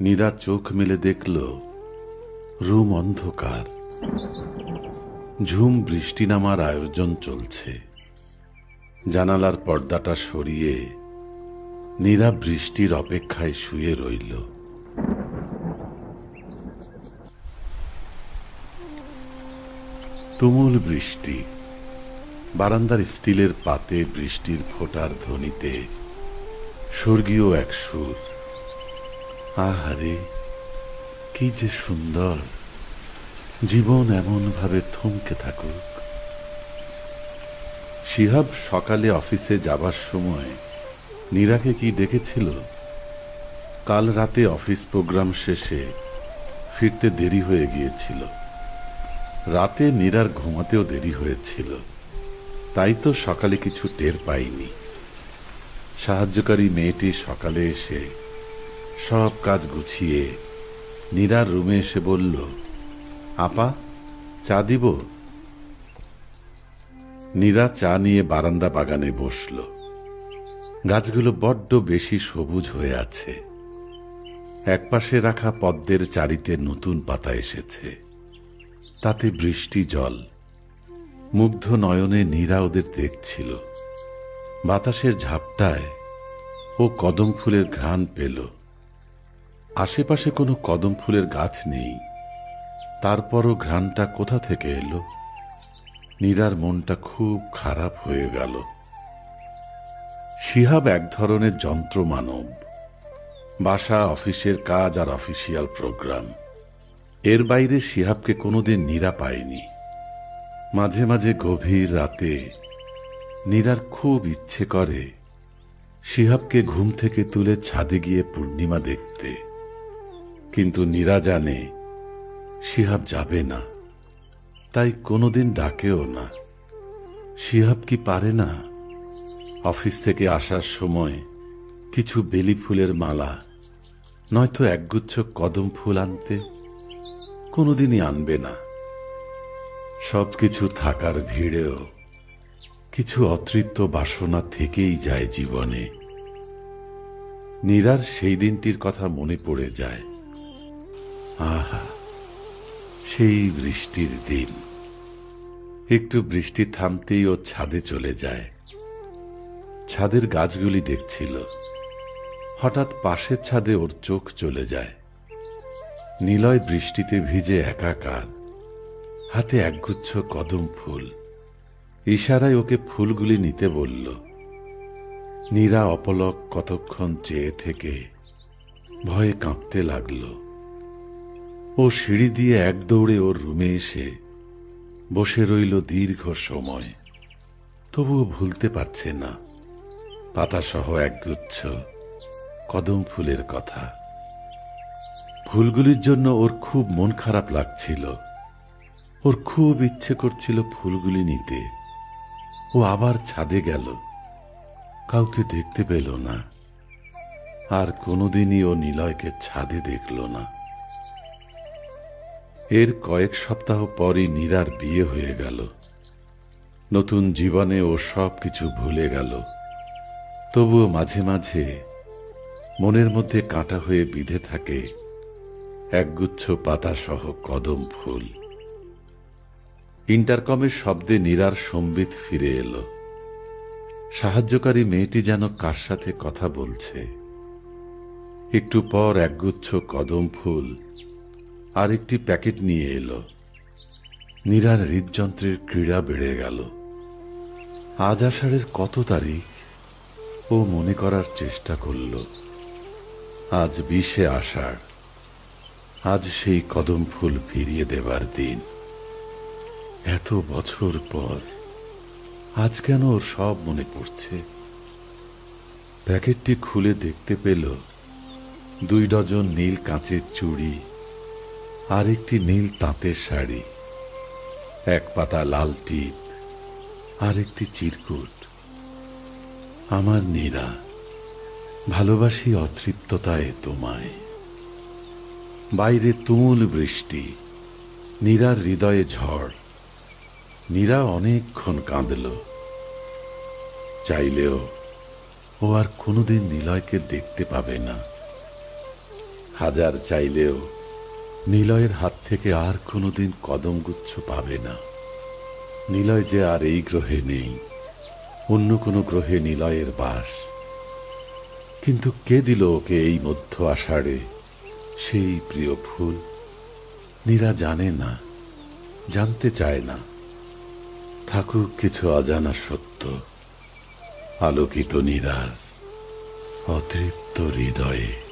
নীরা চোখ মেলে দেখল রুম অন্ধকার। ঝুম বৃষ্টি নামার আয়োজন চলছে। জানালার পর্দাটা সরিয়ে নীরা বৃষ্টির অপেক্ষায় শুয়ে রইল। তুমুল বৃষ্টি। বারান্দার স্টিলের পাতে বৃষ্টির ফোঁটার ধ্বনিতে স্বর্গীয় এক সুর। আহারে, কি যে সুন্দর! জীবন এমন ভাবে থমকে থাকুক। শিহাব সকালে অফিসে যাবার সময় নীরাকে কি ডেকেছিল? কাল রাতে অফিস প্রোগ্রাম শেষে ফিরতে দেরি হয়ে গিয়েছিল। রাতে নীরার ঘুমাতেও দেরি হয়েছিল, তাই তো সকালে কিছু টের পাইনি। সাহায্যকারী মেয়েটি সকালে এসে সব কাজ গুছিয়ে নীরার রুমে এসে বলল, আপা, চা দিব? নীরা চা নিয়ে বারান্দা বাগানে বসল। গাছগুলো বড্ড বেশি সবুজ হয়ে আছে। একপাশে রাখা পদ্মের চারিতে নতুন পাতা এসেছে, তাতে বৃষ্টি জল। মুগ্ধ নয়নে নীরা ওদের দেখছিল। বাতাসের ঝাপটায় ও কদম ফুলের ঘ্রাণ পেল। আশেপাশে কোনো কদম ফুলের গাছ নেই, তারপরও ঘ্রাণটা কোথা থেকে এলো? নীরার মনটা খুব খারাপ হয়ে গেল। শিহাব এক ধরনের যন্ত্র মানব। বাসা, অফিসের কাজ আর অফিসিয়াল প্রোগ্রাম, এর বাইরে শিহাবকে কোনোদিন নীরা পায়নি। মাঝে মাঝে গভীর রাতে নীরার খুব ইচ্ছে করে শিহাবকে ঘুম থেকে তুলে ছাদে গিয়ে পূর্ণিমা দেখতে, কিন্তু নীরা জানে শিহাব যাবে না, তাই কোনোদিন ডাকেও না। শিহাব কি পারে না অফিস থেকে আসার সময় কিছু বেলি ফুলের মালা নয়তো একগুচ্ছ কদম ফুল আনতে? কোনোদিনই আনবে না। সবকিছু থাকার ভিড়েও কিছু অতৃপ্ত বাসনা থেকেই যায় জীবনে। নীরার সেই দিনটির কথা মনে পড়ে যায়। আহা, সেই বৃষ্টির দিন। একটু বৃষ্টি থামতেই ও ছাদে চলে যায়। ছাদের গাছগুলি দেখছিল। হঠাৎ পাশের ছাদে ওর চোখ চলে যায়। নিলয় বৃষ্টিতে ভিজে একাকার, হাতে একগুচ্ছ কদম ফুল। ইশারায় ওকে ফুলগুলি নিতে বলল। নীরা অপলক কতক্ষণ চেয়ে থেকে ভয়ে কাঁপতে লাগল। ও সিঁড়ি দিয়ে এক দৌড়ে ওর রুমে এসে বসে রইল দীর্ঘ সময়। তবুও ভুলতে পারছে না পাতাসহ একগুচ্ছ কদম ফুলের কথা। ফুলগুলির জন্য ওর খুব মন খারাপ লাগছিল। ওর খুব ইচ্ছে করছিল ফুলগুলি নিতে। ও আবার ছাদে গেল, কাউকে দেখতে পেল না। আর কোনোদিনই ও নিলয়কে ছাদে দেখল না। এর কয়েক সপ্তাহ পরই নীরার বিয়ে হয়ে গেল। নতুন জীবনে ও সব কিছু ভুলে গেল। তবুও মাঝে মাঝে মনের মধ্যে কাঁটা হয়ে বিঁধে থাকে একগুচ্ছ পাতাসহ কদম ফুল। ইন্টারকমের শব্দে নীরার সম্বিত ফিরে এলো। সাহায্যকারী মেয়েটি যেন কার সাথে কথা বলছে। একটু পর একগুচ্ছ কদম ফুল আর একটি প্যাকেট নিয়ে এলো। নীরার হৃদযন্ত্রের ক্রীড়া বেড়ে গেল। আজ আষাঢ়ের কত তারিখ? ও মনে করার চেষ্টা করল। আজ 20শে আষাঢ়। আজ সেই কদম ফুল ফিরিয়ে দেবার দিন। এত বছর পর আজ কেন ওর সব মনে পড়ছে? প্যাকেটটি খুলে দেখতে পেল 2 ডজন নীল কাঁচের চুড়ি আর একটি নীল তাঁতের শাড়ি, এক পাতা লাল টিপ আর একটি চিরকুট। আমার নীরা, ভালোবাসি অতৃপ্ততায় তোমায়। বাইরে তুমুল বৃষ্টি, নীরার হৃদয়ে ঝড়। নীরা অনেকক্ষণ কাঁদল। চাইলেও ও আর কোনোদিন নিলয়কে দেখতে পাবে না। হাজার চাইলেও নিলয়ের হাত থেকে আর কোনোদিন কদমগুচ্ছ পাবে না। নিলয় যে আর এই গ্রহে নেই, অন্য কোনো গ্রহে নিলয়ের বাস। কিন্তু কে দিল ওকে এই মধ্য আষাঢ়ে সেই প্রিয় ফুল? নীরা জানে না, জানতে চায় না। থাকুক কিছু অজানা সত্য, আলোকিত নীরার অতৃপ্ত হৃদয়ে।